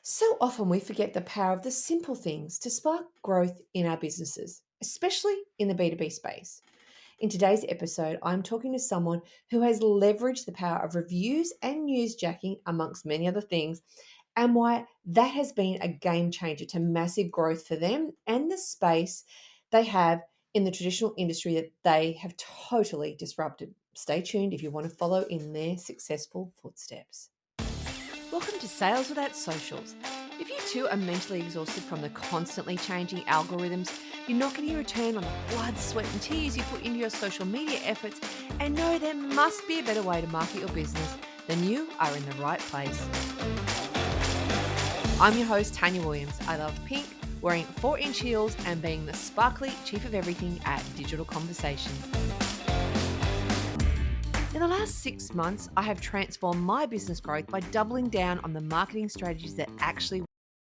So often we forget the power of the simple things to spark growth in our businesses, especially in the B2B space. In today's episode, I'm talking to someone who has leveraged the power of reviews and newsjacking, amongst many other things, and why that has been a game changer to massive growth for them and the space they have in the traditional industry that they have totally disrupted. Stay tuned if you want to follow in their successful footsteps. Welcome to Sales Without Socials. If you too are mentally exhausted from the constantly changing algorithms, you're not getting a return on the blood, sweat, and tears you put into your social media efforts, and know there must be a better way to market your business, then you are in the right place. I'm your host, Tanya Williams. I love pink, wearing 4-inch heels, and being the sparkly chief of everything at Digital Conversations. In the last 6 months, I have transformed my business growth by doubling down on the marketing strategies that actually